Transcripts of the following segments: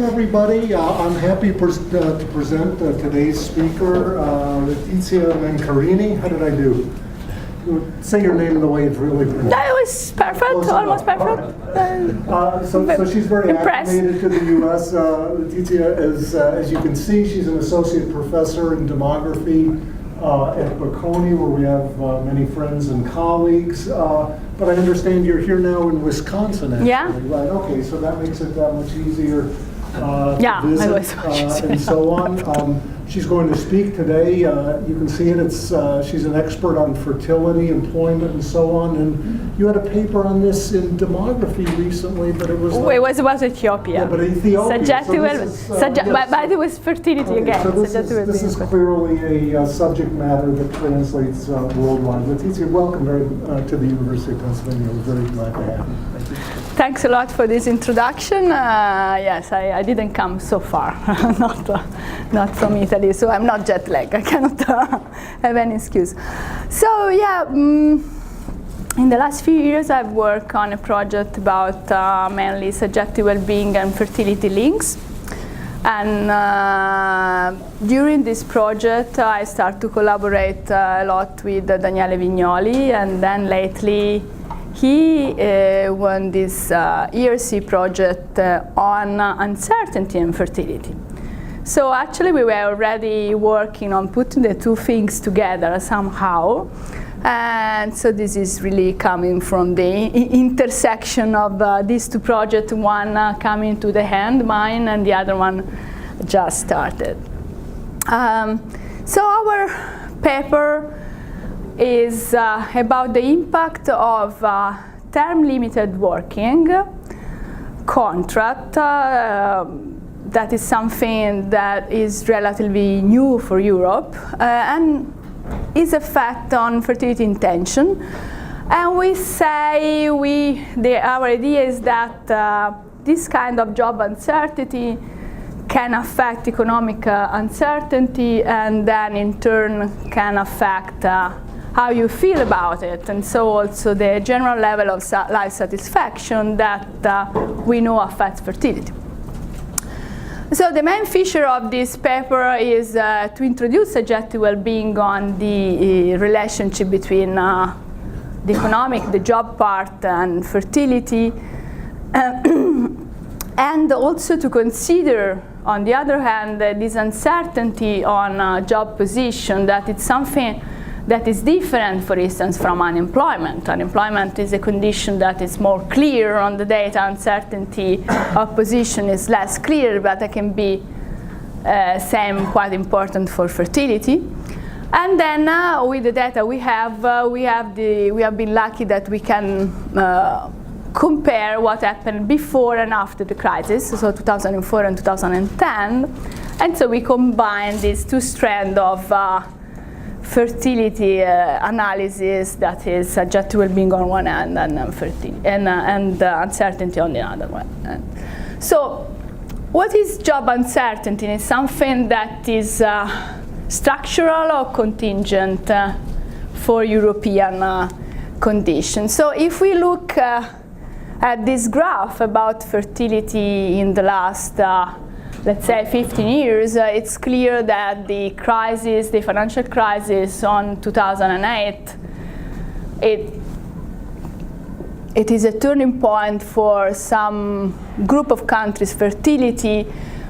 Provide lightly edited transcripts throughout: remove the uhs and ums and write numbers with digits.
everybody. I'm happy to present today's speaker, Letizia Mencarini. How did I do? Say your name the way it's really pronounced. That was perfect, almost perfect. So she's very acclimated to the U.S. Letizia is, as you can see, she's an associate professor in demography at Bocconi, where we have many friends and colleagues. But I understand you're here now in Wisconsin, actually. Yeah. Right, okay, so that makes it that much easier to it visit and so on. She's going to speak today. You can see it. She's an expert on fertility, employment, and so on. And you had a paper on this in demography recently, but it was it was Ethiopia. Yeah, but Ethiopia. But it was fertility again. So this is clearly a subject matter that translates worldwide. Letizia, welcome to the University of Pennsylvania. We're very glad to have you. Thank you. Thanks a lot for this introduction. Yes, I didn't come so far, not from Italy, so I'm not jet lagged. I cannot have any excuse. So yeah, in the last few years I've worked on a project about mainly subjective well-being and fertility links. And during this project I started to collaborate a lot with Daniele Vignoli, and then lately he won this ERC project on uncertainty and fertility. So actually we were already working on putting the two things together somehow. And so this is really coming from the intersection of these two projects, one coming to the end, mine, and the other one just started. So our paper is about the impact of term-limited working contract. That is something that is relatively new for Europe and its effect on fertility intention. And we say our idea is that this kind of job uncertainty can affect economic uncertainty, and then in turn can affect how you feel about it, and so also the general level of life satisfaction that we know affects fertility. So the main feature of this paper is to introduce subjective well-being on the relationship between the economic, the job part, and fertility, and also to consider, on the other hand, this uncertainty on job position, that it's something that is different, for instance, from unemployment. Unemployment is a condition that is more clear on the data. Uncertainty of position is less clear, but it can be quite important for fertility. And then with the data we have been lucky that we can compare what happened before and after the crisis, so 2004 and 2010. And so we combine these two strands of fertility analysis, that is subjective well-being on one hand and uncertainty on the other one. So what is job uncertainty? It's something that is structural or contingent for European conditions. So if we look at this graph about fertility in the last let's say 15 years, it's clear that the crisis, the financial crisis on 2008, it is a turning point for some group of countries' fertility,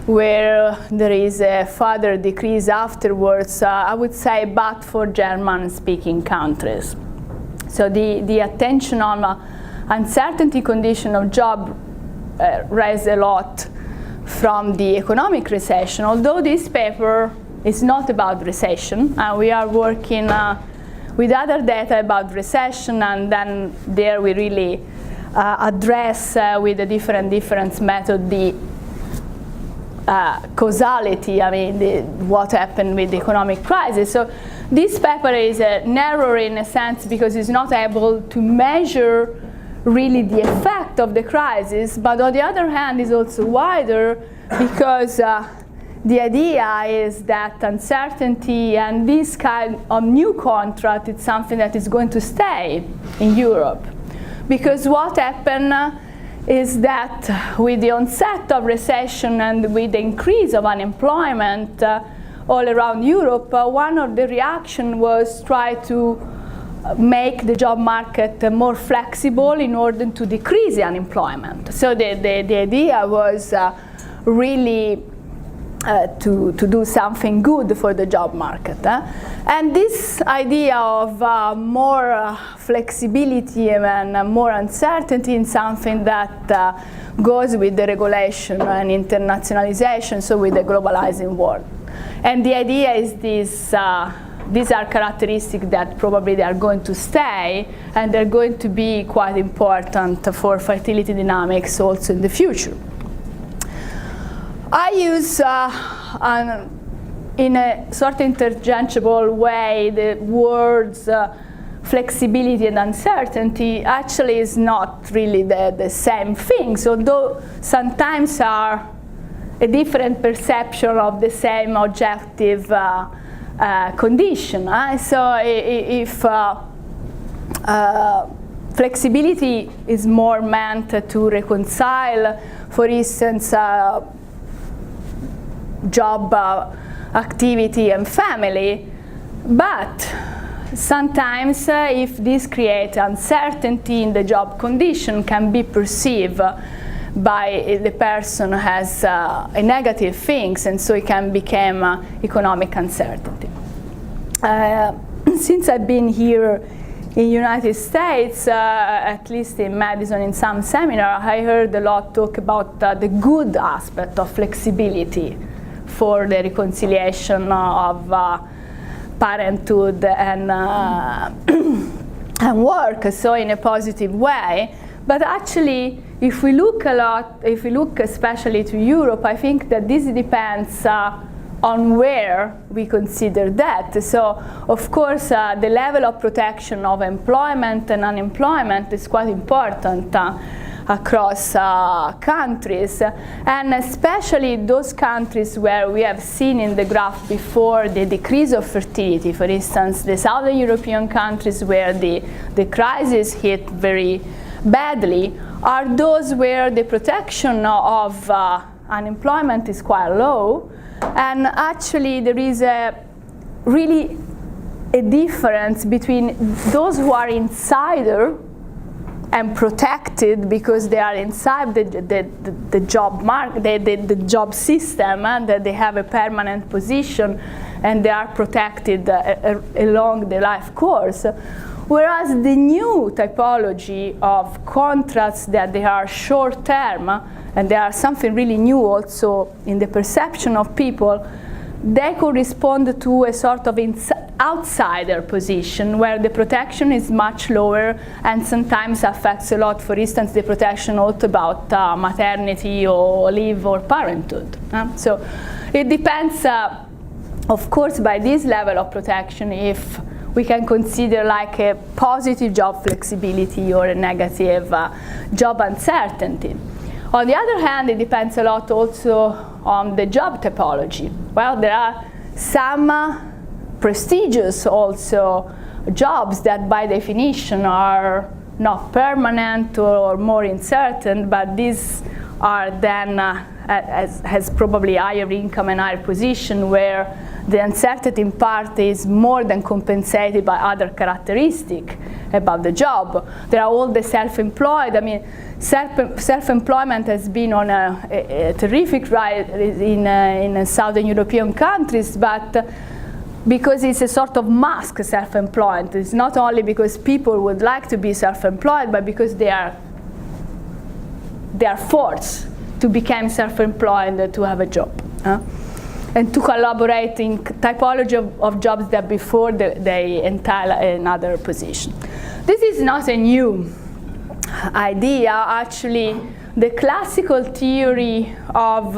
where there is a further decrease afterwards, I would say, but for German-speaking countries. So the attention on uncertainty condition of job raised a lot from the economic recession, although this paper is not about recession. We are working with other data about recession, and then there we really address with a difference method the causality, what happened with the economic crisis. So this paper is narrower in a sense because it's not able to measure really the effect of the crisis, but on the other hand is also wider because the idea is that uncertainty and this kind of new contract is something that is going to stay in Europe. Because what happened is that with the onset of recession and with the increase of unemployment all around Europe, one of the reactions was try to make the job market more flexible in order to decrease the unemployment. So the idea was really to do something good for the job market. And this idea of more flexibility and more uncertainty is something that goes with the regulation and internationalization, so with the globalizing world. And the idea is these are characteristics that probably they are going to stay, and they're going to be quite important for fertility dynamics also in the future. I use, in a sort of interchangeable way, the words flexibility and uncertainty actually is not really the same things, although sometimes are a different perception of the same objective condition. So if flexibility is more meant to reconcile, for instance, job activity and family, but sometimes if this creates uncertainty in the job condition, can be perceived by the person as a negative things, and so it can become economic uncertainty. Since I've been here in United States, at least in Madison in some seminar, I heard a lot talk about the good aspect of flexibility for the reconciliation of parenthood and work, so in a positive way. But actually, if we look especially to Europe, I think that this depends on where we consider that. So, of course, the level of protection of employment and unemployment is quite important across countries, and especially those countries where we have seen in the graph before the decrease of fertility. For instance, the Southern European countries where the crisis hit very badly are those where the protection of unemployment is quite low, and actually there is really a difference between those who are insider and protected because they are inside the job market, the job system, and that they have a permanent position and they are protected along the life course. Whereas the new typology of contracts that they are short term, and they are something really new also in the perception of people, they correspond to a sort of outsider position where the protection is much lower and sometimes affects a lot, for instance, the protection also about maternity or leave or parenthood. So it depends, of course, by this level of protection if we can consider like a positive job flexibility or a negative job uncertainty. On the other hand, it depends a lot also on the job typology. Well, there are some prestigious also jobs that by definition are not permanent or more uncertain, but these are then has probably higher income and higher position where the uncertainty in part is more than compensated by other characteristics about the job. There are all the self-employed. I mean, self-employment has been on a terrific rise in Southern European countries, but because it's a sort of mask self-employed. It's not only because people would like to be self-employed, but because they are forced to become self-employed to have a job. And to collaborate in typology of jobs that before they entail another position. This is not a new idea. Actually, the classical theory of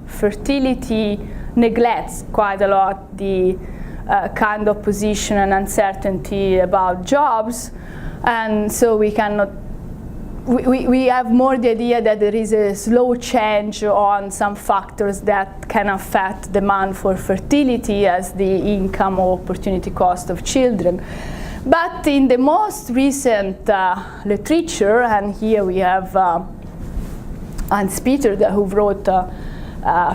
fertility neglects quite a lot the kind of position and uncertainty about jobs, and so we cannot. We have more the idea that there is a slow change on some factors that can affect demand for fertility, as the income or opportunity cost of children. But in the most recent literature, and here we have Hans Peter, who wrote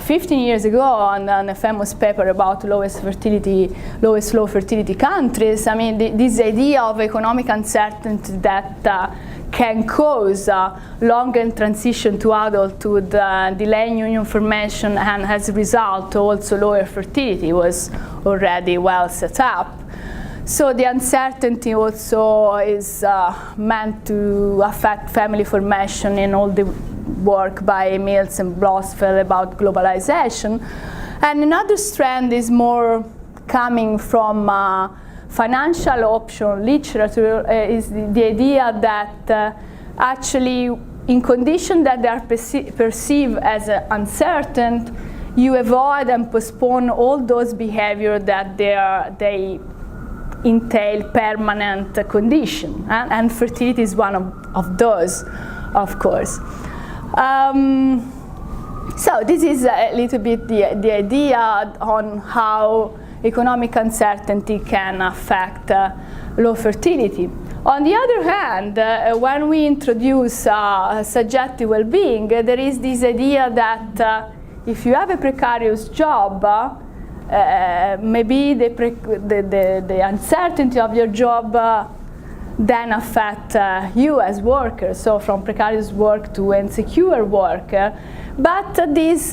15 years ago on a famous paper about lowest low fertility countries. I mean, this idea of economic uncertainty that can cause longer transition to adulthood, delaying union formation, and as a result also lower fertility was already well set up. So the uncertainty also is meant to affect family formation in all the work by Mills and Blossfeld about globalization. And another strand is more coming from financial option literature, is the idea that actually in conditions that they are perceived as uncertain, you avoid and postpone all those behaviors that they entail permanent condition, and fertility is one of those, of course. So this is a little bit the idea on how economic uncertainty can affect low fertility. On the other hand, when we introduce subjective well-being, there is this idea that if you have a precarious job, maybe the uncertainty of your job then affect you as worker, so from precarious work to insecure work. But this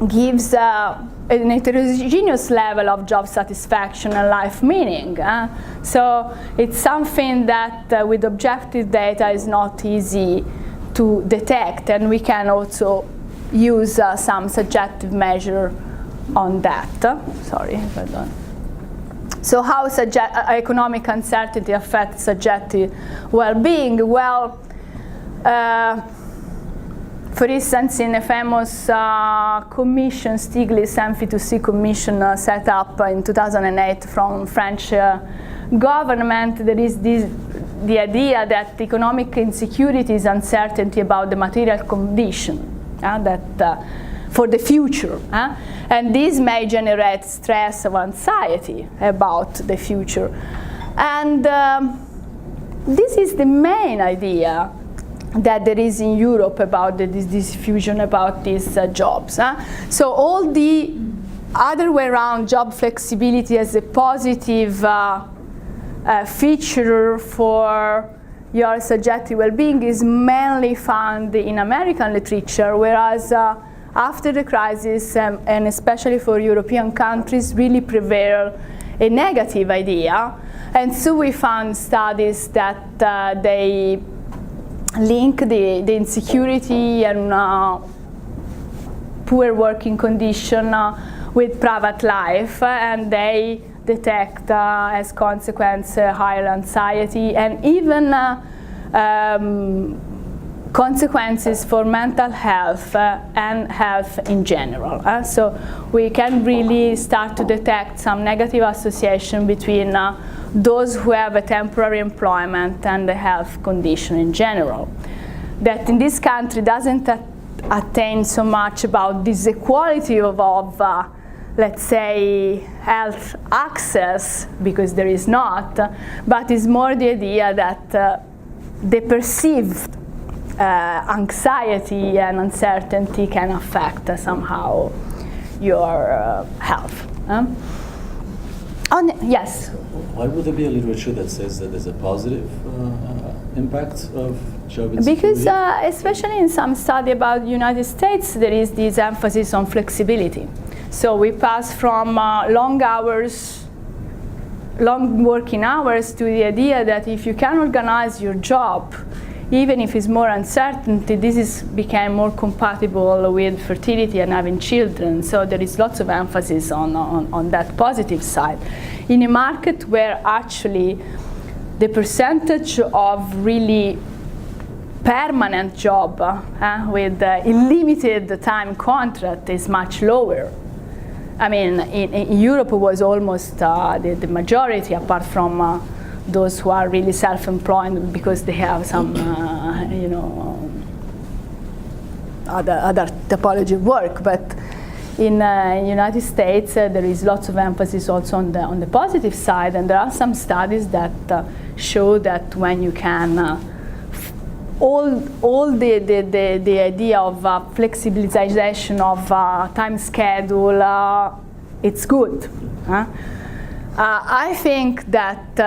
gives an heterogeneous level of job satisfaction and life meaning. So it's something that with objective data is not easy to detect, and we can also use some subjective measure on that. Sorry, pardon. So how economic uncertainty affects subjective well-being? Well, for instance, in a famous commission, Stiglitz M2C commission set up in 2008 from French government, there is the idea that economic insecurity is uncertainty about the material condition for the future. And this may generate stress or anxiety about the future. And this is the main idea that there is in Europe about this diffusion about these jobs. So all the other way around, job flexibility as a positive feature for your subjective well-being is mainly found in American literature, whereas after the crisis, and especially for European countries, really prevail a negative idea. And so we found studies that they link the insecurity and poor working condition with private life, and they detect as consequence higher anxiety and even consequences for mental health and health in general. So we can really start to detect some negative association between those who have a temporary employment and the health condition in general. That in this country doesn't attain so much about this equality of let's say, health access, because there is not, but is more the idea that the perceived anxiety and uncertainty can affect somehow your health. Yes? Why would there be a literature that says that there's a positive impact of job insecurity? Because especially in some study about the United States, there is this emphasis on flexibility. So we pass from long working hours to the idea that if you can organize your job, even if it's more uncertainty, became more compatible with fertility and having children. So there is lots of emphasis on that positive side. In a market where actually the percentage of really permanent job with unlimited time contract is much lower. I mean, in Europe it was almost the majority, apart from those who are really self-employed because they have some, other typology of work. But in United States, there is lots of emphasis also on the positive side, and there are some studies that show that when you can all the idea of flexibilization of time schedule, it's good. I think that,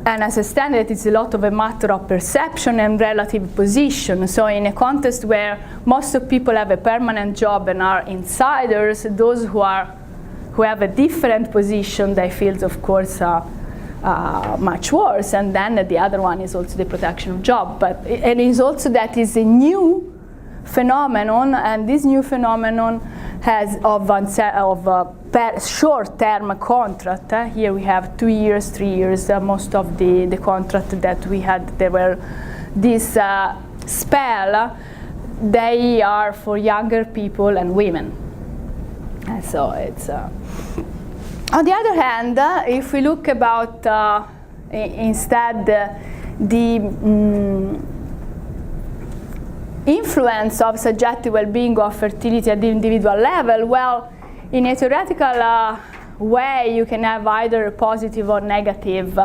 and as a standard, it's a lot of a matter of perception and relative position. So in a context where most of people have a permanent job and are insiders, those who have a different position, they feel, of course, much worse. And then the other one is also the protection of job. But it is also that is a new phenomenon, and this new phenomenon has short-term contract. Here we have 2 years, 3 years. Most of the contract that we had, there were this spell. They are for younger people and women. And so it's. On the other hand, if we look about instead the influence of subjective well-being of fertility at the individual level, well, in a theoretical way, you can have either a positive or negative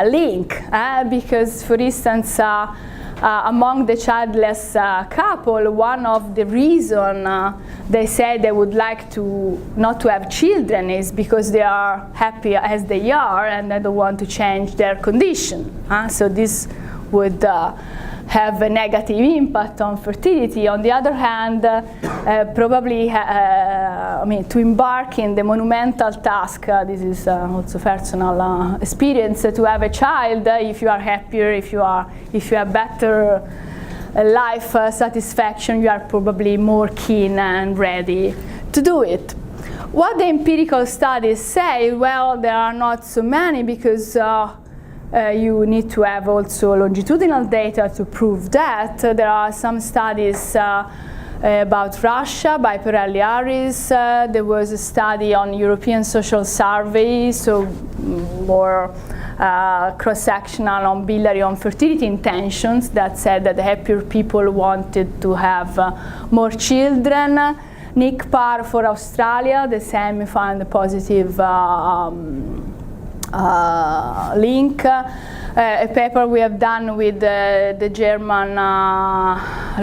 link, because, for instance, among the childless couple, one of the reasons they say they would like to not to have children is because they are happy as they are and they don't want to change their condition. So this would have a negative impact on fertility. On the other hand, probably, to embark in the monumental task, this is also personal experience, to have a child, if you are happier, if you have better life satisfaction, you are probably more keen and ready to do it. What the empirical studies say, well, there are not so many, because you need to have also longitudinal data to prove that. There are some studies about Russia by Pirelli-Harris. There was a study on European social survey, so more cross-sectional on biliary on fertility intentions, that said that the happier people wanted to have more children. NICPAR for Australia, the same, we found a positive link. A paper we have done with the German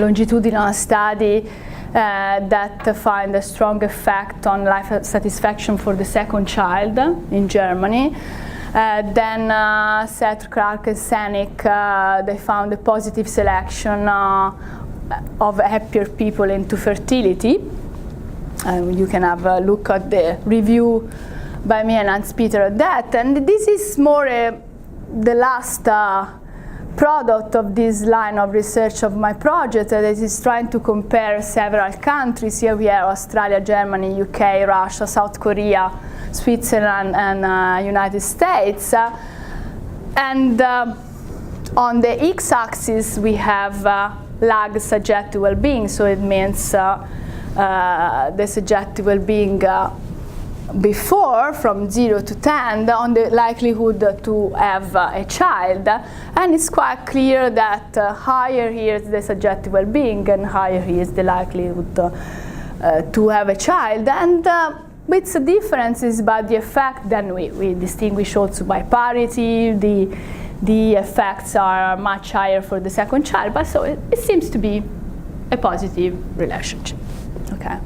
longitudinal study that find a strong effect on life satisfaction for the second child in Germany. Then Seth, Clark, and Senek, they found a positive selection of happier people into fertility. You can have a look at the review by me and Hans-Peter at that. And this is more the last product of this line of research of my project, that is trying to compare several countries. Here we have Australia, Germany, UK, Russia, South Korea, Switzerland, and United States. And on the x-axis we have lag subjective well-being, so it means the subjective well-being before, from 0 to 10, on the likelihood to have a child. And it's quite clear that higher here is the subjective well-being and higher here is the likelihood to have a child. And with the differences about the effect, then we distinguish also by parity. The effects are much higher for the second child, but so it seems to be a positive relationship. Okay.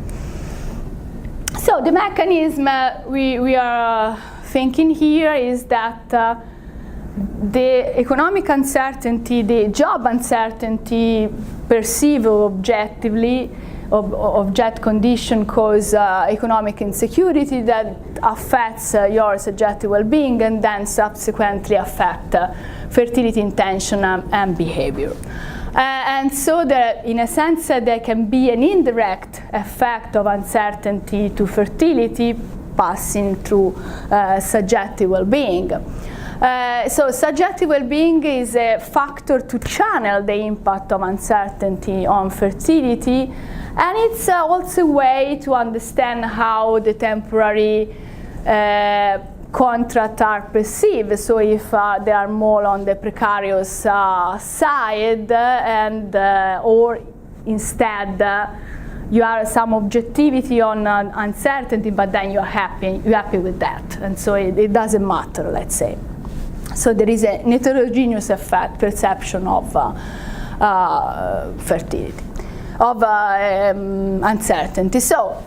So the mechanism we are thinking here is that the economic uncertainty, the job uncertainty perceived objectively, object condition cause economic insecurity that affects your subjective well-being and then subsequently affect fertility intention and behavior. And so that, in a sense, there can be an indirect effect of uncertainty to fertility passing through subjective well-being. So subjective well-being is a factor to channel the impact of uncertainty on fertility, and it's also a way to understand how the temporary contracts are perceived. So if they are more on the precarious side, and or instead you have some objectivity on uncertainty, but then you're happy with that, and so it doesn't matter, let's say. So there is a heterogeneous effect, perception of fertility, of uncertainty. So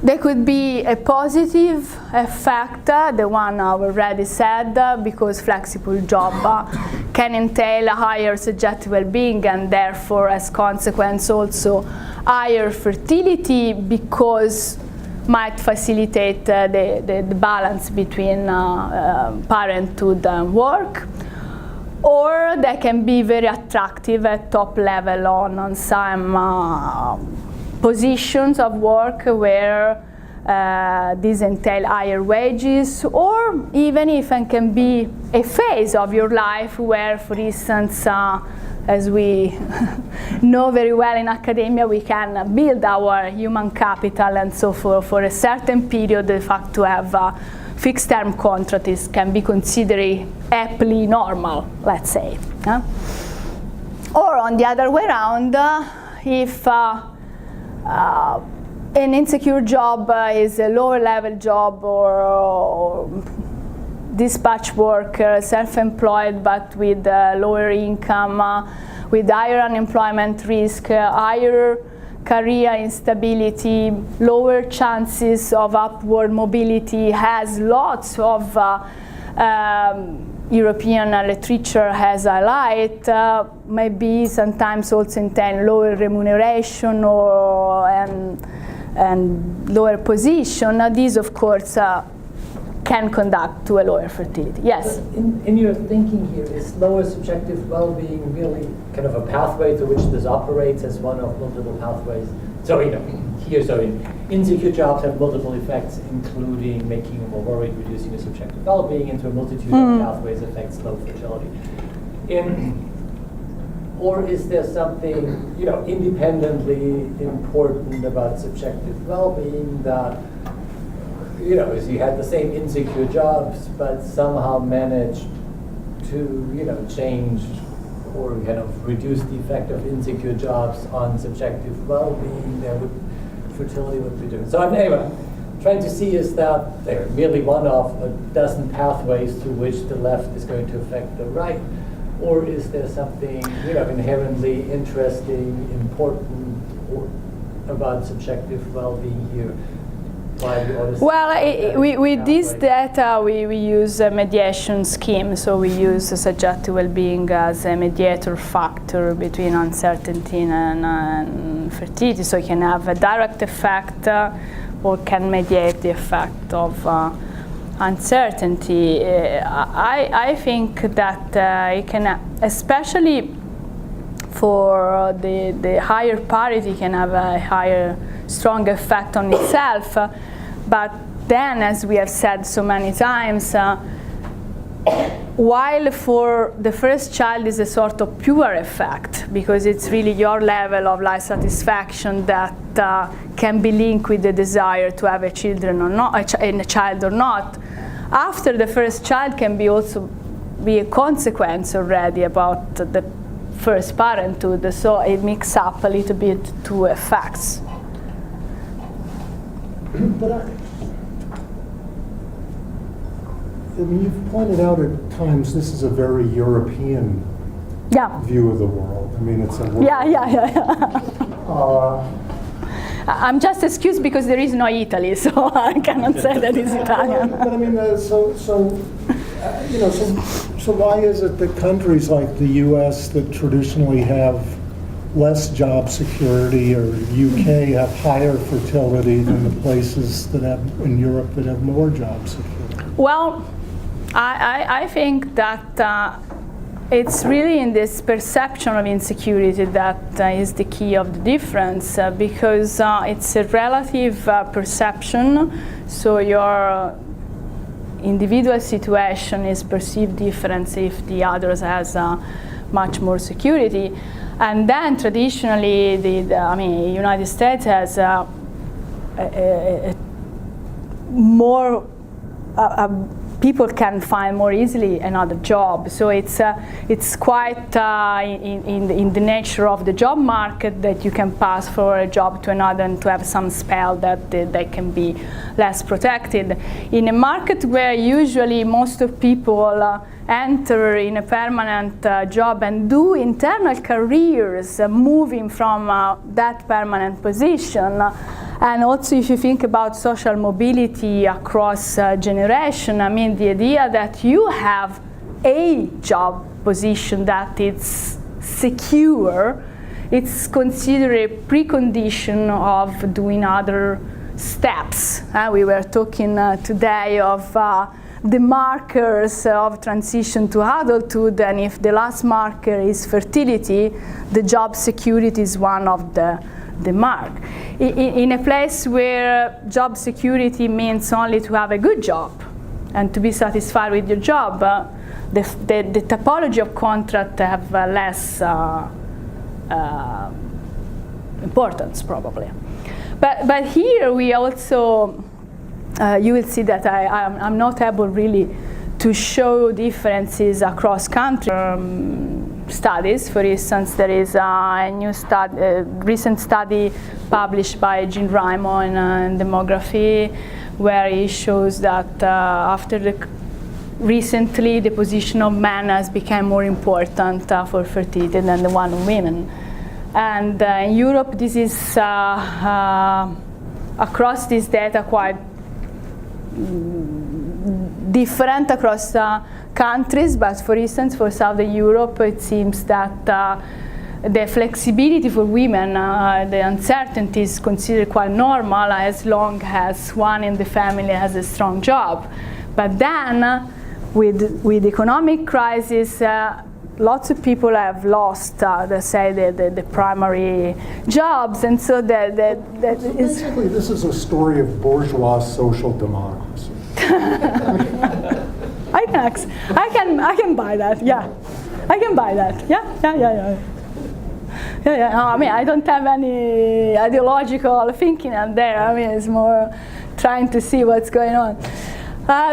there could be a positive effect, the one I already said, because flexible job can entail a higher subjective well-being and therefore as consequence also higher fertility, because might facilitate the balance between parenthood and work. Or they can be very attractive at top level on some positions of work where these entail higher wages, or even if it can be a phase of your life where, for instance, as we know very well in academia, we can build our human capital, and so for a certain period, the fact to have a fixed term contract can be considered happily normal, let's say. Or on the other way around, if an insecure job is a lower level job, or dispatch worker, self-employed but with lower income, with higher unemployment risk, higher career instability, lower chances of upward mobility, has lots of European literature has highlighted, maybe sometimes also entail lower remuneration or and lower position. These, of course, can conduct to a lower fertility. Yes? In your thinking here, is lower subjective well-being really kind of a pathway to which this operates as one of multiple pathways? So, insecure jobs have multiple effects, including making you more worried, reducing your subjective well-being into a multitude of pathways affects low fertility. Or is there something, independently important about subjective well-being that, is you had the same insecure jobs, but somehow managed to, change or kind of reduce the effect of insecure jobs on subjective well-being, fertility would be different. So anyway, trying to see is that they're merely one of a dozen pathways to which the left is going to affect the right, or is there something, inherently interesting, important about subjective well-being here? Well, with this data, we use a mediation scheme. So we use subjective well-being as a mediator factor between uncertainty and fertility. So you can have a direct effect or can mediate the effect of uncertainty. I think that it can, especially for the higher parity, can have a higher strong effect on itself, but then, as we have said so many times, while for the first child is a sort of pure effect, because it's really your level of life satisfaction that can be linked with the desire to have a child or not. After the first child can be also be a consequence already about the first parenthood, so it mixes up a little bit two effects. But you've pointed out at times this is a very European view of the world. I mean, it's a world. I'm just excused because there is no Italy, so I cannot say that it's Italian. But I mean, so why is it that countries like the U.S. that traditionally have less job security, or UK have higher fertility than the places that have in Europe that have more job security? Well, I think that it's really in this perception of insecurity that is the key of the difference, because it's a relative perception, so your individual situation is perceived different if the others has much more security. And then traditionally, the United States has people can find more easily another job. So it's quite in the nature of the job market that you can pass from a job to another and to have some spell that they can be less protected. In a market where usually most of people enter in a permanent job and do internal careers, moving from that permanent position. And also if you think about social mobility across generation, I mean the idea that you have a job position that it's secure, it's considered a precondition of doing other steps. We were talking today of the markers of transition to adulthood, and if the last marker is fertility, the job security is one of the mark. In a place where job security means only to have a good job and to be satisfied with your job, the typology of contract have less importance probably. But here we also, you will see that I'm not able really to show differences across countries. Studies, for instance, there is a new recent study published by Jean Raimond in Demography, where he shows that recently the position of men has become more important for fertility than the one of women. And in Europe, this is across this data quite different across countries, but for instance for Southern Europe it seems that the flexibility for women, the uncertainty is considered quite normal as long as one in the family has a strong job. But then with economic crisis, lots of people have lost, the primary jobs, and so that is basically this is a story of bourgeois social democracy. I can buy that. Yeah, I can buy that. Yeah. I mean, I don't have any ideological thinking out there. I mean, it's more trying to see what's going on.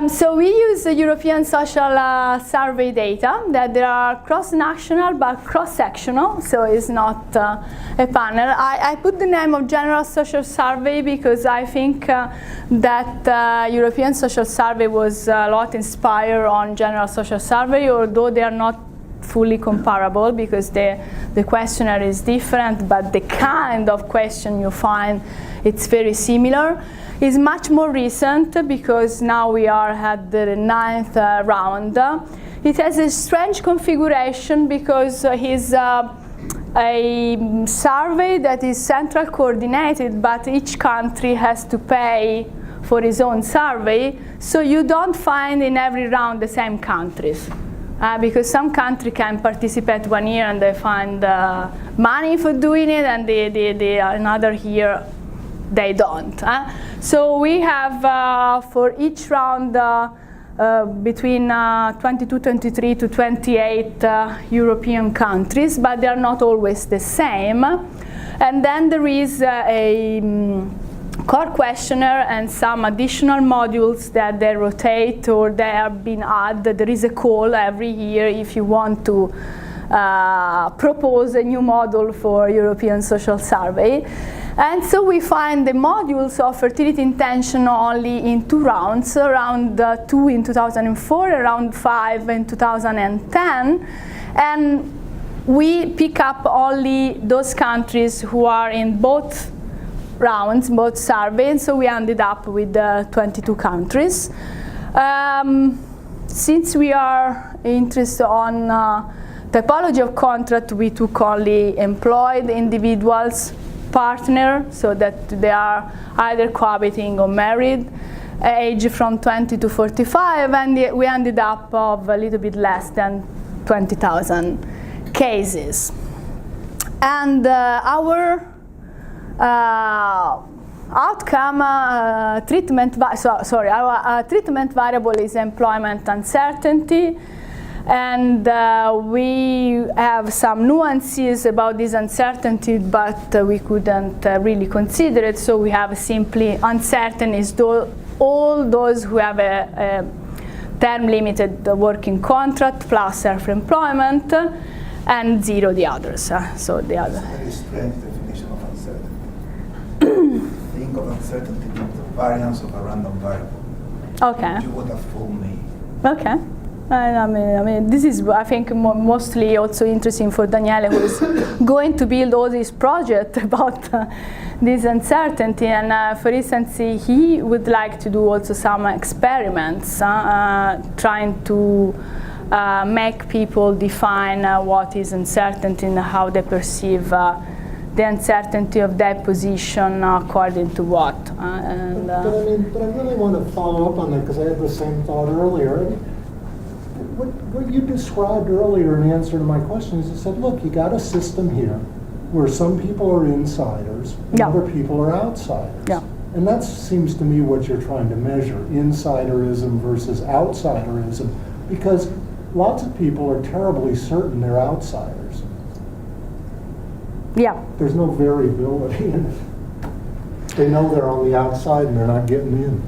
So we use the European Social Survey data that they are cross-national but cross-sectional, so it's not a panel. I put the name of General Social Survey because I think that European Social Survey was a lot inspired on General Social Survey, although they are not fully comparable because the questionnaire is different, but the kind of question you find, it's very similar. It's much more recent because now we are at the 9th round. It has a strange configuration because it's a survey that is central coordinated, but each country has to pay for its own survey, so you don't find in every round the same countries. Because some country can participate 1 year and they find money for doing it, and another year they don't. So we have for each round between 22, 23 to 28 European countries, but they are not always the same. And then there is a core questionnaire and some additional modules that they rotate or they have been added. There is a call every year if you want to propose a new module for European Social Survey. And so we find the modules of fertility intention only in 2 rounds, round 2 in 2004, around 5 in 2010. And we pick up only those countries who are in both rounds, both surveys, so we ended up with 22 countries. Since we are interested on typology of contract, we took only employed individuals, partner, so that they are either cohabiting or married, age from 20 to 45, and we ended up of a little bit less than 20,000 cases. And our outcome our treatment variable is employment uncertainty, and we have some nuances about this uncertainty, but we couldn't really consider it, so we have simply uncertain is all those who have a term-limited working contract plus self-employment, and 0 the others. So the other. That's a very strange definition of uncertainty. Think of uncertainty as the variance of a random variable. Okay. You would have fooled me. Okay. I mean, this is, I think, mostly also interesting for Daniele, who is going to build all these projects about this uncertainty. And for instance, he would like to do also some experiments, trying to make people define what is uncertainty and how they perceive the uncertainty of their position according to what. But I really want to follow up on that because I had the same thought earlier. What you described earlier in answer to my question is you said, look, you got a system here where some people are insiders and Yeah. other people are outsiders. Yeah. And that seems to me what you're trying to measure, insiderism versus outsiderism, because lots of people are terribly certain they're outsiders. Yeah. There's no variability in it. They know they're on the outside and they're not getting in.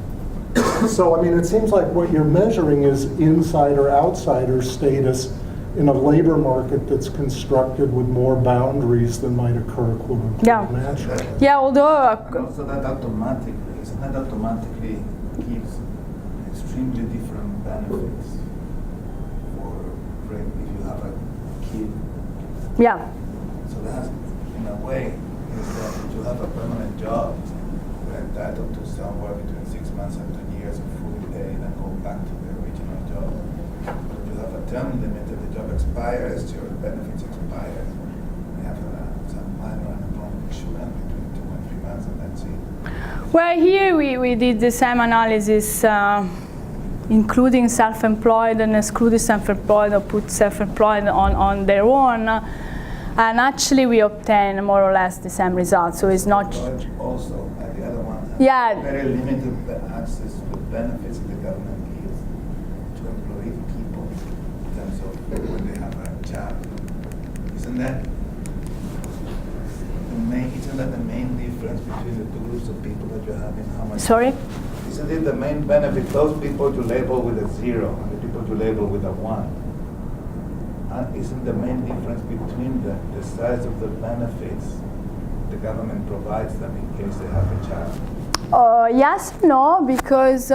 So, I mean, it seems like what you're measuring is insider-outsider status in a labor market that's constructed with more boundaries than might occur, quote unquote, Yeah. naturally. Yeah, although And also that automatically gives extremely different benefits for if you have a kid. yeah. So that's, in a way, is that if you have a permanent job, you're entitled to somewhere between 6 months and 2 years of full pay, then go back to the original job. But if you have a term limit, the job expires, your benefits expire. You have some minor unemployment insurance between 2 and 3 months, and that's it. Well, here we did the same analysis, including self-employed and excluded self-employed, or put self-employed on their own. And actually, we obtain more or less the same results. So it's not. Also, and the other one, Yeah. very limited access to benefits the government gives to employee people in terms of when they have a job. Isn't that the main difference between the two groups of people that you have in how much? Sorry? Isn't it the main benefit? Those people you label with a 0 and the people you label with a 1. Isn't the main difference between the size of the benefits the government provides them in case they have a child? Yes, no, because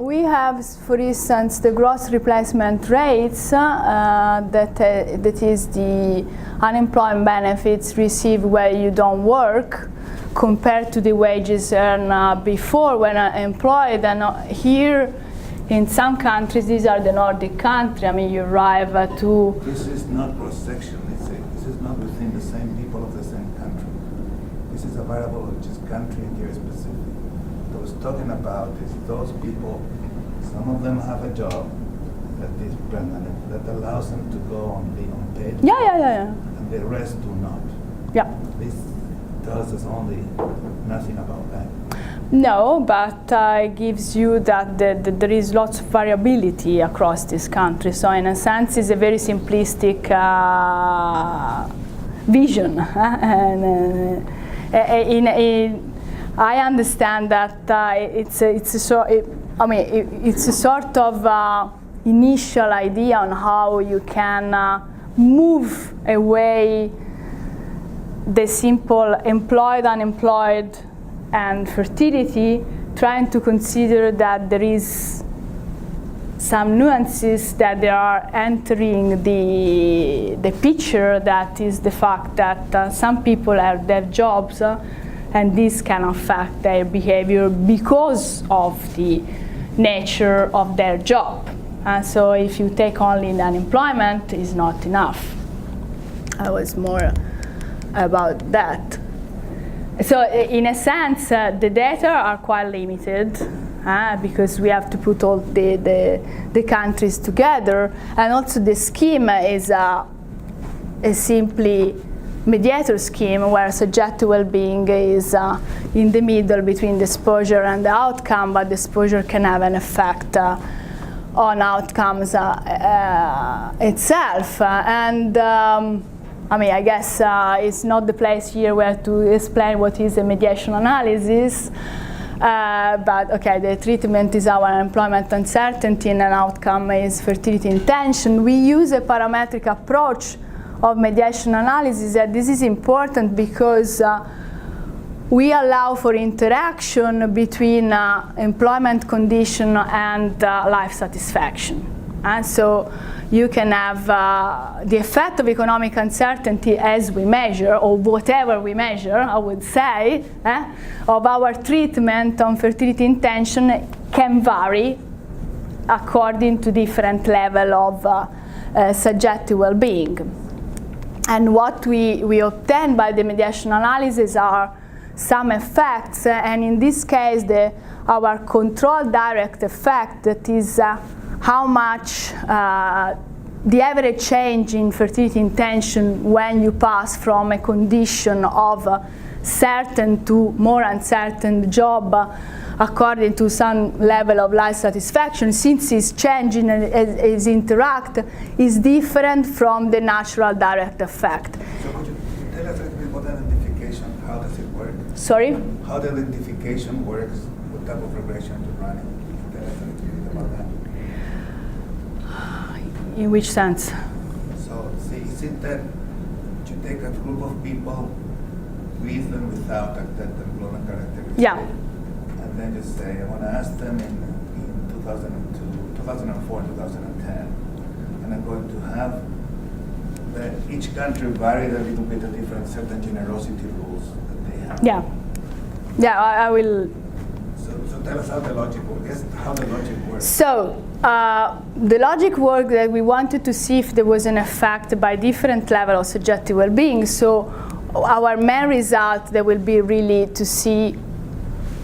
we have, for instance, the gross replacement rates, that is the unemployment benefits received where you don't work, compared to the wages earned before when employed. And here, in some countries, these are the Nordic countries. I mean, you arrive to. This is not cross-section. This is not within the same people of the same country. This is a variable which is country and year specific. What I was talking about is those people. Some of them have a job that is permanent, that allows them to go on the unpaid. Yeah. And the rest do not. Yeah. This tells us only nothing about that. No, but it gives you that there is lots of variability across this country. So in a sense, it's a very simplistic vision. And I understand that it's a sort of initial idea on how you can move away the simple employed, unemployed, and fertility, trying to consider that there is some nuances that they are entering the picture, that is the fact that some people have their jobs and this can affect their behavior because of the nature of their job. So if you take only the unemployment, it's not enough. I was more about that. So in a sense, the data are quite limited because we have to put all the countries together, and also the scheme is a simply mediator scheme where subjective well-being is in the middle between the exposure and the outcome, but the exposure can have an effect on outcomes itself. I mean, I guess it's not the place here where to explain what is a mediation analysis, But okay, the treatment is our employment uncertainty and an outcome is fertility intention. We use a parametric approach of mediation analysis, and this is important because we allow for interaction between employment condition and life satisfaction. And so you can have the effect of economic uncertainty as we measure, or whatever we measure, I would say, of our treatment on fertility intention can vary according to different level of subjective well-being. And what we obtain by the mediation analysis are some effects, and in this case our control direct effect, that is how much the average change in fertility intention when you pass from a condition of certain to more uncertain job according to some level of life satisfaction, since it's changing and is interact, is different from the natural direct effect. So could you tell us a little bit about identification? How does it work? Sorry? How the identification works? What type of regression you're running? Tell us a little bit about that. In which sense? So, see, is it that you take a group of people with and without that employment characteristics? Yeah. And then you say, I want to ask them in 2002, 2004, 2010, and I'm going to have each country varied a little bit of different certain generosity rules that they have. Yeah. Yeah, I will. So tell us how the logic works. Yes, how the logic works. So the logic worked that we wanted to see if there was an effect by different level of subjective well-being. So our main result that will be really to see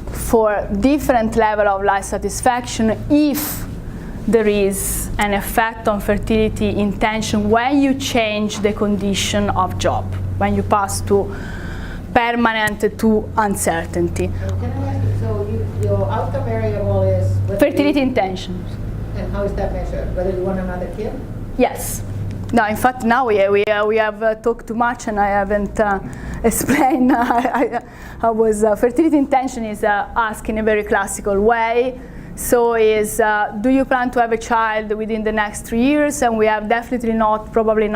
for different level of life satisfaction if there is an effect on fertility intention when you change the condition of job, when you pass to permanent to uncertainty. Can I ask you, so your outcome variable is Fertility intention. And how is that measured? Whether you want another kid? Yes. No, in fact, now we have talked too much, and I haven't explained. Fertility intention is asked in a very classical way. So is, do you plan to have a child within the next 3 years? And we have definitely not, probably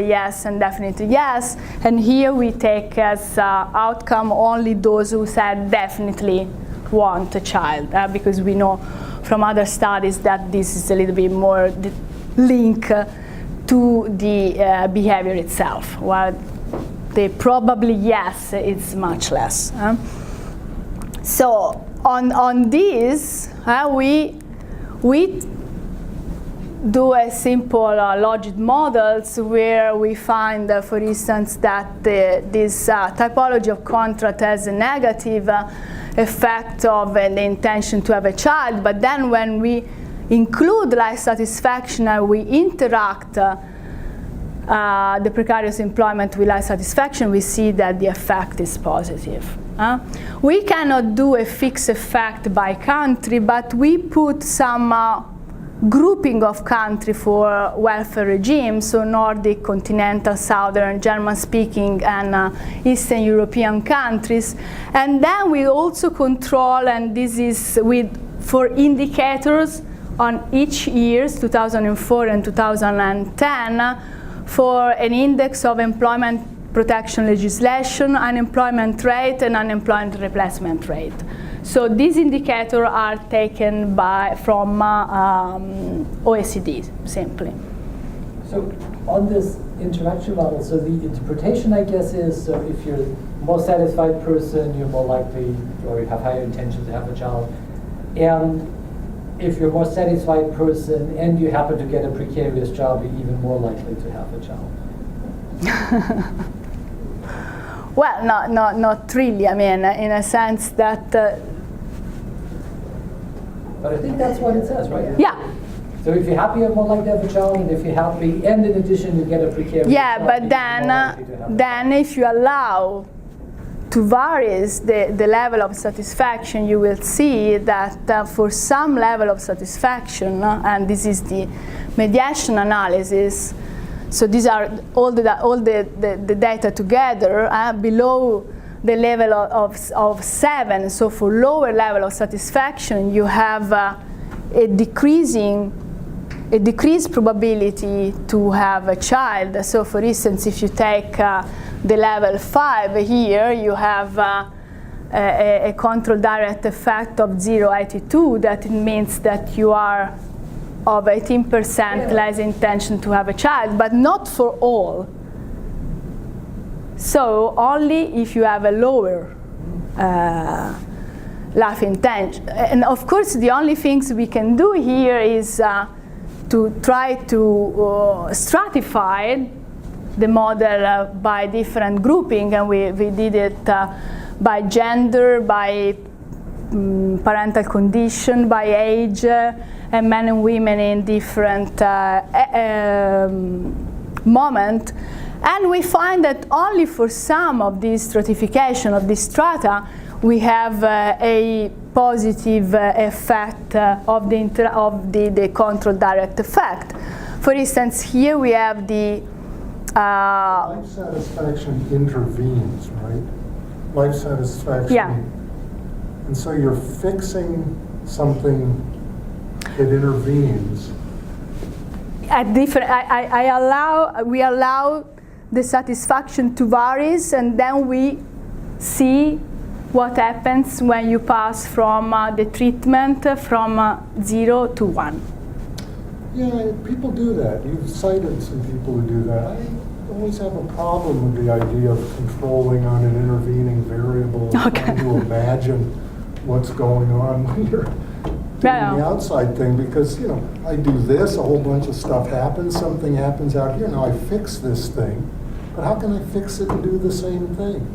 yes, and definitely yes. And here we take as outcome only those who said definitely want a child, because we know from other studies that this is a little bit more linked to the behavior itself, while the probably yes is much less. So on this, we do a simple logic models where we find, for instance, that this typology of contract has a negative effect of the intention to have a child, but then when we include life satisfaction and we interact the precarious employment with life satisfaction, we see that the effect is positive. We cannot do a fixed effect by country, but we put some grouping of country for welfare regimes, so Nordic, continental, southern, German-speaking, and Eastern European countries. And then we also control, and this is for indicators on each years, 2004 and 2010, for an index of employment protection legislation, unemployment rate, and unemployment replacement rate. So these indicators are taken from OECD, simply. So on this interaction model, so the interpretation, I guess, is so if you're a more satisfied person, you're more likely, or you have higher intention to have a child. And if you're a more satisfied person and you happen to get a precarious job, you're even more likely to have a child. Well, not really. I mean, in a sense that. But I think that's what it says, right? Yeah. So if you're happy, you're more likely to have a child, and if you're happy, and in addition, you get a precarious yeah, job, but then if you allow to vary the level of satisfaction, you will see that for some level of satisfaction, and this is the mediation analysis. So these are all the data together. Below the level of 7, so for lower level of satisfaction, you have a decreased probability to have a child. So for instance, if you take the level 5 here, you have a control direct effect of 0.82. That means that you are of 18% less intention to have a child, but not for all. So only if you have a lower life intention. And of course, the only things we can do here is to try to stratify the model by different grouping, and we did it by gender, by parental condition, by age, and men and women in different moment. And we find that only for some of this stratification of this strata, we have a positive effect of the control direct effect. For instance, here we have the life satisfaction intervenes, right? Life satisfaction. Yeah. And so you're fixing something that intervenes. At different, we allow the satisfaction to vary, and then we see what happens when you pass from the treatment from 0 to 1. Yeah, people do that. You've cited some people who do that. I always have a problem with the idea of controlling on an intervening variable, trying to imagine what's going on when you're doing the outside thing, because, you know, I do this, a whole bunch of stuff happens, something happens out here, now I fix this thing, but how can I fix it and do the same thing?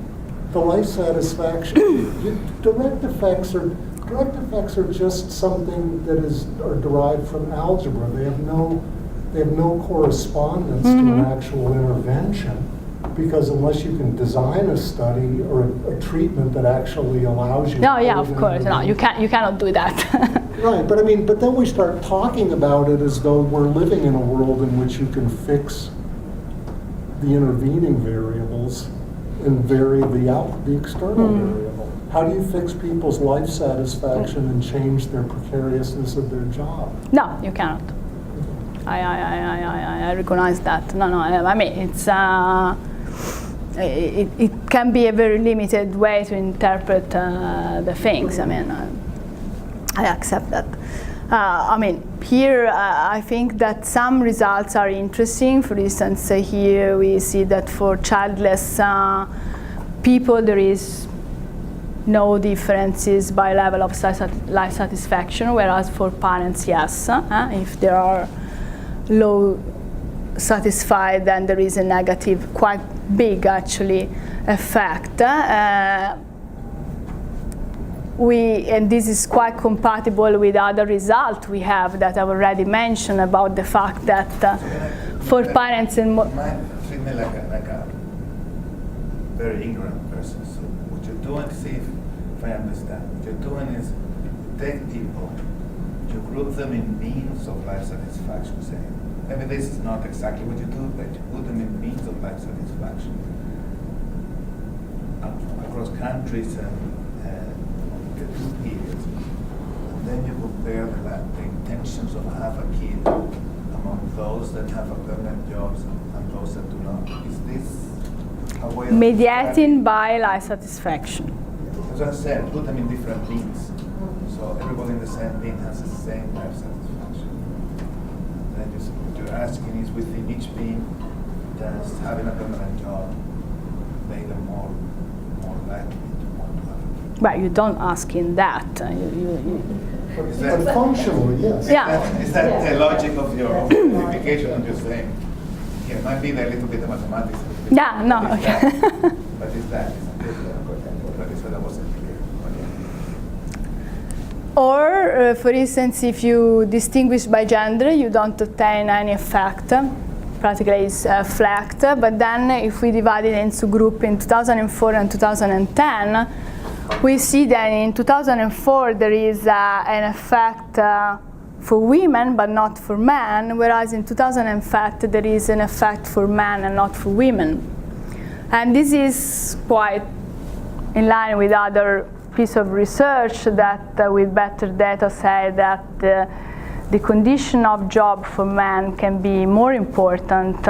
The life satisfaction, direct effects are just something that are derived from algebra. They have no correspondence to an actual intervention, because unless you can design a study or a treatment that actually allows you. No, yeah, of course, no, you cannot do that. Right, but then we start talking about it as though we're living in a world in which you can fix the intervening variables and vary the external variable. How do you fix people's life satisfaction and change their precariousness of their job? No, you cannot. I recognize that. No, I mean, it's it can be a very limited way to interpret the things. I mean, I accept that. I mean, here I think that some results are interesting. For instance, here we see that for childless people there is no differences by level of life satisfaction, whereas for parents, yes. If there are low satisfied, then there is a negative, quite big actually, effect. And this is quite compatible with other results we have that I've already mentioned about the fact that for parents and treat me like a very ignorant person. So what you're doing, see if I understand. What you're doing is you take people, you group them in means of life satisfaction. Say, maybe this is not exactly what you do, but you put them in means of life satisfaction across countries and periods. And then you compare the intentions of have a kid among those that have a permanent jobs and those that do not. Is this a way of mediating by life satisfaction? As I said, put them in different means. So everybody in the same mean has the same life satisfaction. Then what you're asking is within each mean, does having a permanent job make them more likely? Right, you don't ask in that. But functionally, yes. Yeah. Is that the logic of your simplification? I'm just saying, yeah, it might be a little bit of mathematics. Yeah, no, okay. But it's that. But it's that I wasn't clear. Or, for instance, if you distinguish by gender, you don't obtain any effect. Practically it's flat. But then if we divide it into group in 2004 and 2010, we see that in 2004 there is an effect for women but not for men, whereas in 2005 there is an effect for men and not for women. And this is quite in line with other piece of research that with better data say that the condition of job for men can be more important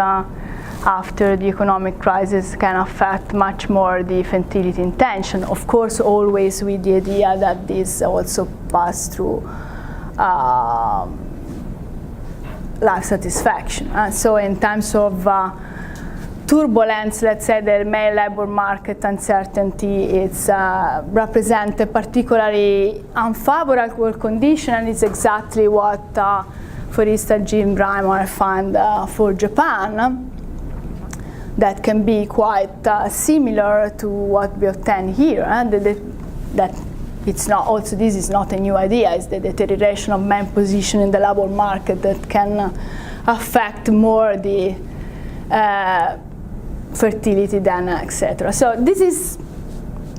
after the economic crisis, can affect much more the fertility intention. Of course, always with the idea that this also pass through life satisfaction. So in terms of turbulence, let's say the male labor market uncertainty, it's represent a particularly unfavorable condition, and it's exactly what, for instance, Jim Reimer found for Japan. That can be quite similar to what we obtain here. That it's not also, this is not a new idea. It's the deterioration of men's position in the labor market that can affect more the fertility than etc. So this is,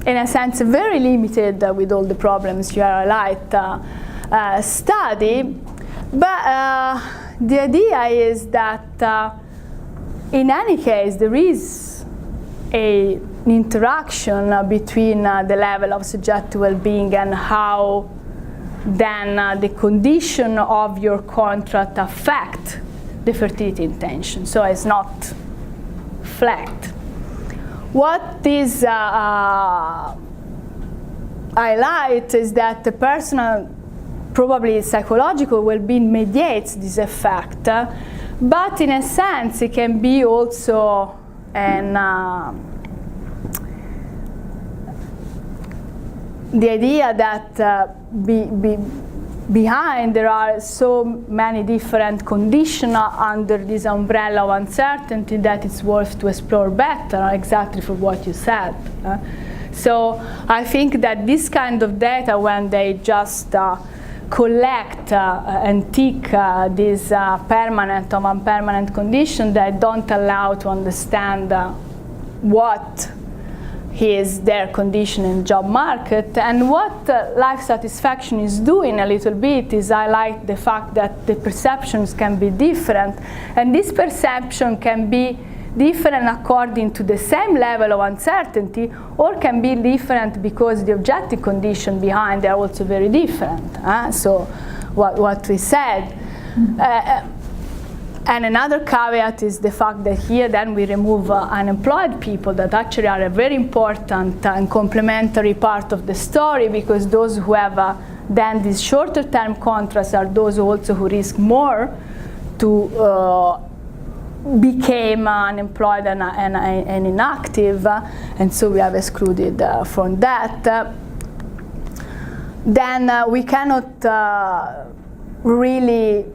in a sense, very limited with all the problems you highlight study. But the idea is that in any case, there is an interaction between the level of subjective well-being and how then the condition of your contract affect the fertility intention. So it's not flat. What this highlights is that the personal, probably psychological well-being mediates this effect. But in a sense, it can be also the idea that behind there are so many different conditions under this umbrella of uncertainty that it's worth to explore better, exactly for what you said. So I think that this kind of data, when they just collect and tick these permanent or non-permanent conditions that don't allow to understand what is their condition in the job market. And what life satisfaction is doing a little bit is highlight the fact that the perceptions can be different, and this perception can be different according to the same level of uncertainty, or can be different because the objective condition behind are also very different. So what we said. And another caveat is the fact that here then we remove unemployed people that actually are a very important and complementary part of the story, because those who have then these shorter term contracts are those also who risk more to became unemployed and inactive, and so we have excluded from that. Then we cannot really,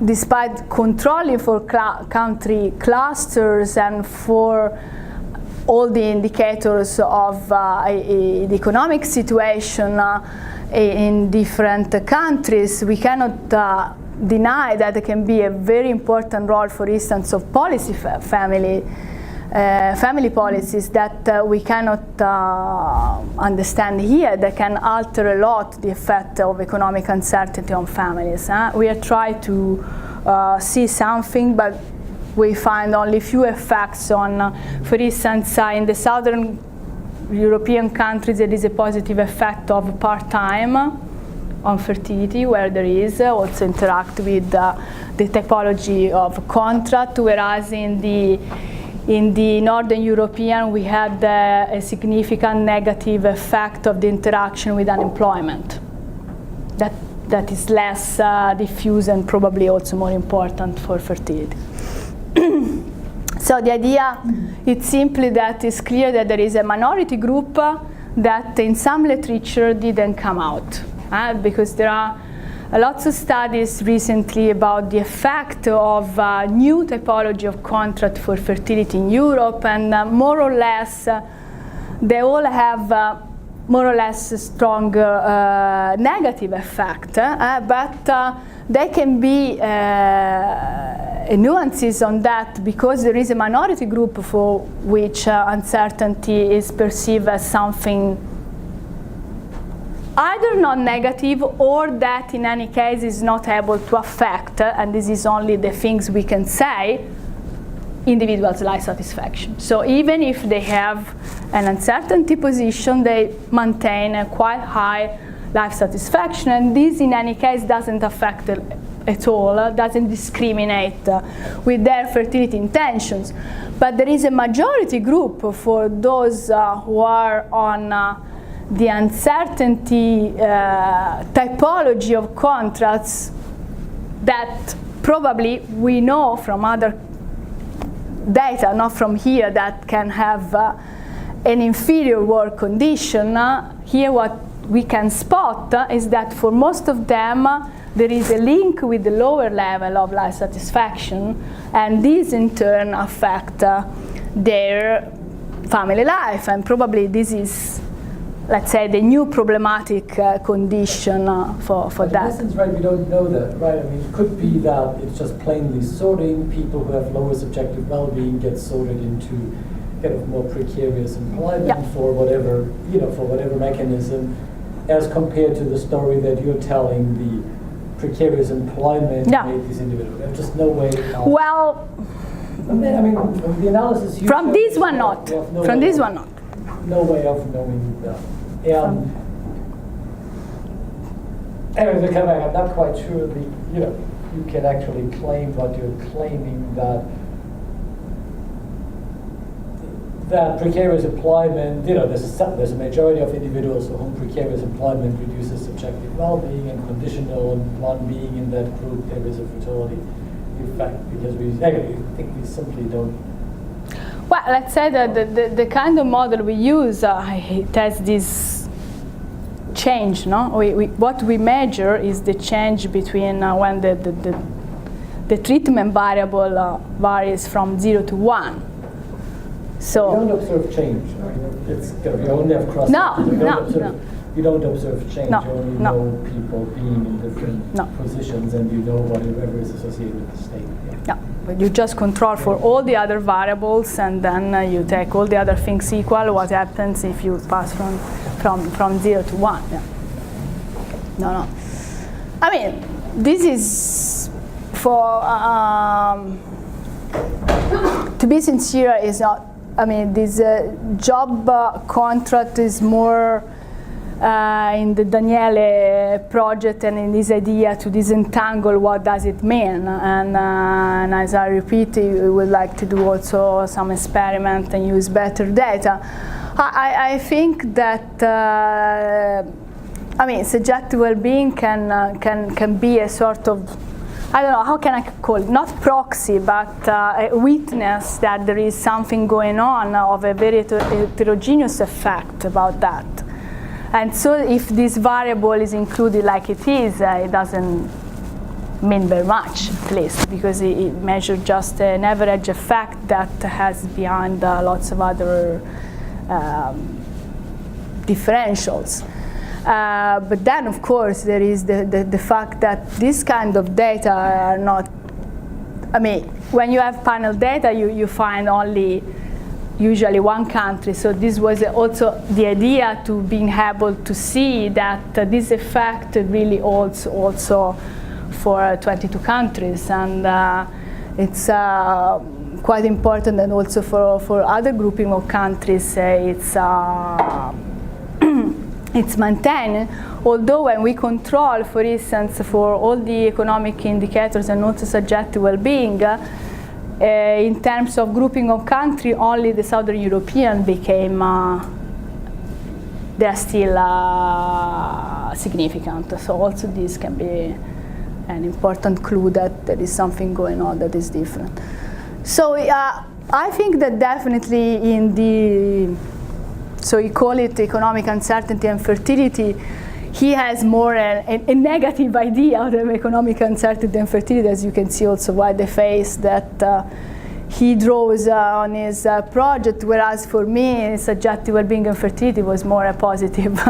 despite controlling for country clusters and for all the indicators of the economic situation in different countries, we cannot deny that there can be a very important role, for instance, of policy family policies that we cannot understand here, that can alter a lot the effect of economic uncertainty on families. We are trying to see something, but we find only few effects on, for instance, in the southern European countries there is a positive effect of part-time on fertility, where there is also interact with the typology of contract, whereas in the Northern European we had a significant negative effect of the interaction with unemployment. That is less diffuse and probably also more important for fertility. So the idea is simply that it's clear that there is a minority group that in some literature didn't come out. Because there are lots of studies recently about the effect of new typology of contract for fertility in Europe, and more or less they all have more or less stronger negative effect, but there can be nuances on that, because there is a minority group for which uncertainty is perceived as something either non-negative or that in any case is not able to affect, and this is only the things we can say, individual's life satisfaction. So even if they have an uncertainty position, they maintain a quite high life satisfaction, and this in any case doesn't affect at all, doesn't discriminate with their fertility intentions. But there is a majority group for those who are on the uncertainty typology of contracts that probably we know from other data, not from here, that can have an inferior work condition. Here what we can spot is that for most of them there is a link with the lower level of life satisfaction, and these in turn affect their family life, and probably this is, let's say, the new problematic condition for but that. in essence, right, we don't know that, right? I mean, it could be that it's just plainly sorting. People who have lower subjective well-being get sorted into kind of more precarious employment for whatever, for whatever mechanism, as compared to the story that you're telling, the precarious employment made these individuals. There's just no way. Well, I mean, the analysis you from showed this is one that not. we have no From way this of- one not. No way of knowing that. Anyway, to come back, I'm not quite sure you can actually claim what you're claiming, that precarious employment, there's a majority of individuals for whom precarious employment reduces subjective well-being, and conditional on one being in that group, there is a fertility effect, because I think we simply don't. Well, let's say that the kind of model we use it has this change, no? What we measure is the change between when the treatment variable varies from 0 to 1. So you don't observe change. I mean, we only have cross. You don't observe change. No, You only no. know people being in different positions, and you know whatever is associated with the state. yeah, but you just control for all the other variables, and then you take all the other things equal. What happens if you pass from 0 to 1? Yeah. No. I mean, this is for to be sincere is not. I mean, this job contract is more in the Daniele project and in this idea to disentangle what does it mean. And as I repeat, we would like to do also some experiment and use better data. I think that, I mean, subjective well-being can be a sort of, I don't know, how can I call it? Not proxy, but a witness that there is something going on of a very heterogeneous effect about that. And so if this variable is included like it is, it doesn't mean very much, at least, because it measures just an average effect that has behind lots of other differentials. But then, of course, there is the fact that this kind of data are not, I mean, when you have panel data, you find only usually one country. So this was also the idea to being able to see that this effect really holds also for 22 countries. And it's quite important, and also for other grouping of countries, it's maintained, although when we control, for instance, for all the economic indicators and also subjective well-being, in terms of grouping of country, only the Southern European became, they are still significant. So also this can be an important clue that there is something going on that is different. So I think that definitely in the, so you call it economic uncertainty and fertility, he has more a negative idea of economic uncertainty and fertility, as you can see also by the face that he draws on his project, whereas for me, subjective well-being and fertility was more a positive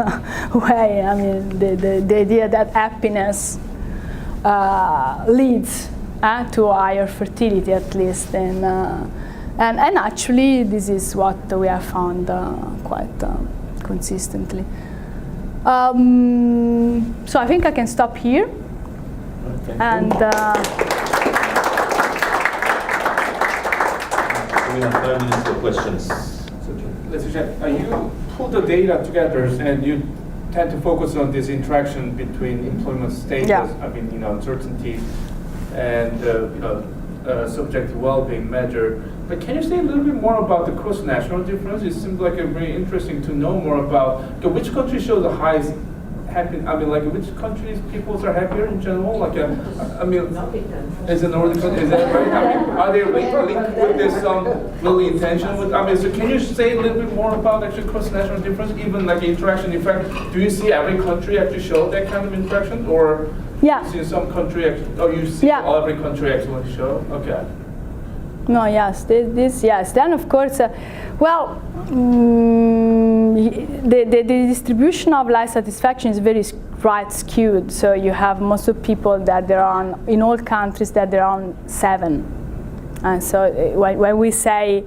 way. I mean, the idea that happiness leads to higher fertility, at least, and actually, this is what we have found quite consistently. So I think I can stop here. We have 5 minutes for questions. So, Letizia, you pull the data together and you tend to focus on this interaction between employment status, Yeah. Uncertainty, and subjective well-being measure. But can you say a little bit more about the cross-national difference? It seems like very interesting to know more about which countries show the highest which countries people are happier in general? Is it Nordic countries? Is that right? Are they linked with this really intention? So can you say a little bit more about actually cross-national difference, even interaction? In fact, do you see every country actually show that kind of interaction, or Yeah. you see some country you see every country actually show? Okay. No, yes, this yes. Then of course, the distribution of life satisfaction is very right skewed. So you have most of people that there are in all countries that there are 7, and so when we say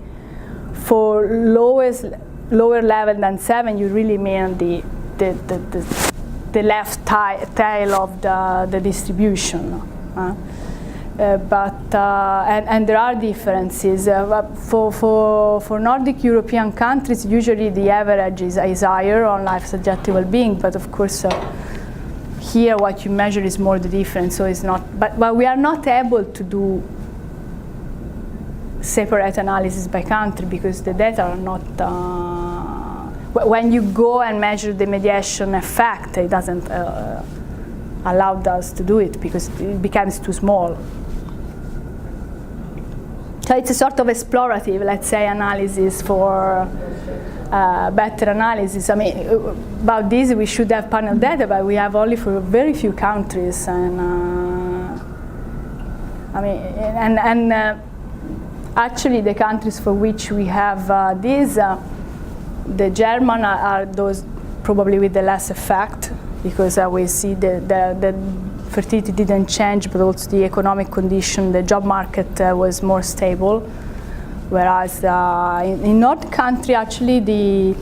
for lower level than 7, you really mean the left tail of the distribution. And there are differences. For Nordic European countries, usually the average is higher on life subjective well-being, but of course here what you measure is more the difference, so it's not, but we are not able to do separate analysis by country because the data are not, when you go and measure the mediation effect, it doesn't allow us to do it because it becomes too small. So it's a sort of explorative, let's say, analysis for better analysis. About this we should have panel data, but we have only for very few countries, and actually the countries for which we have the German are those probably with the less effect, because we see the fertility didn't change, but also the economic condition, the job market was more stable. Whereas in North country, actually the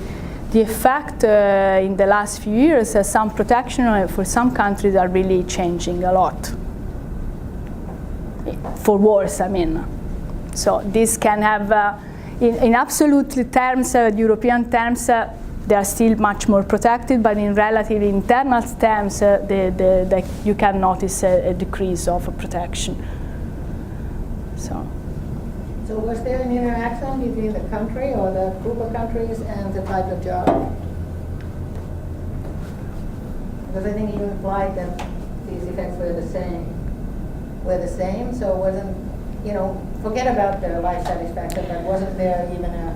effect in the last few years, some protection for some countries are really changing a lot. For worse, So this can have, in absolute terms, European terms, they are still much more protected, but in relatively internal terms, you can notice a decrease of protection. So was there an interaction between the country or the group of countries and the type of job? Because I think you implied that these effects were the same. So it wasn't, forget about the life satisfaction, but wasn't there even a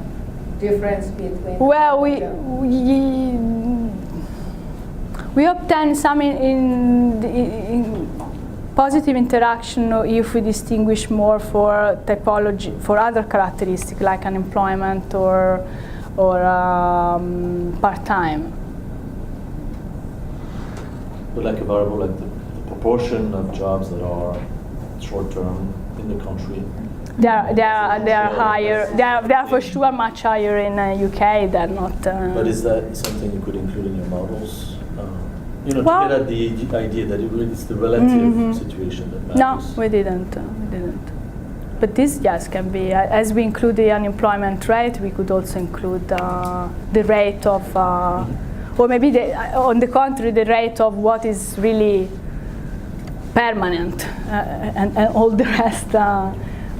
difference between? Well, we obtain some in positive interaction if we distinguish more for typology, for other characteristics like unemployment or part-time. But like a variable, like the proportion of jobs that are short-term in the country. They are higher. They are for sure much higher in UK than not. But is that something you could include in your models? To get at the idea that it's the relative situation that matters. No, we didn't. But this, yes, can be. As we include the unemployment rate, we could also include the rate of, or maybe on the contrary, the rate of what is really permanent, and all the rest.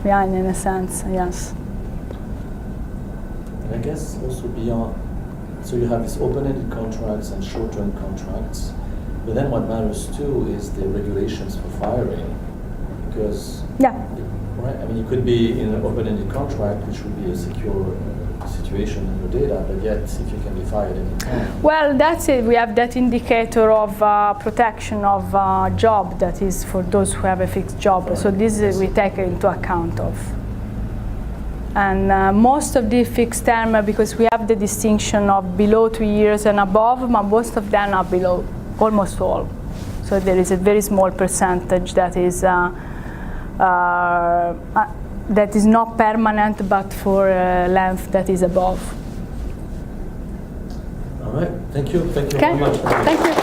Behind, in a sense, yes. And I guess also beyond, so you have these open-ended contracts and short-term contracts, but then what matters too is the regulations for firing, because right, you could be in an open-ended contract, which would be a secure situation in your data, but yet if you can be fired any time. Well, that's it. We have that indicator of protection of job that is for those who have a fixed job. Right. So this we take into account of. And most of the fixed term, because we have the distinction of below 2 years and above, most of them are below, almost all. So there is a very small percentage that is not permanent, but for length that is above. All right, thank you very much. Thank you.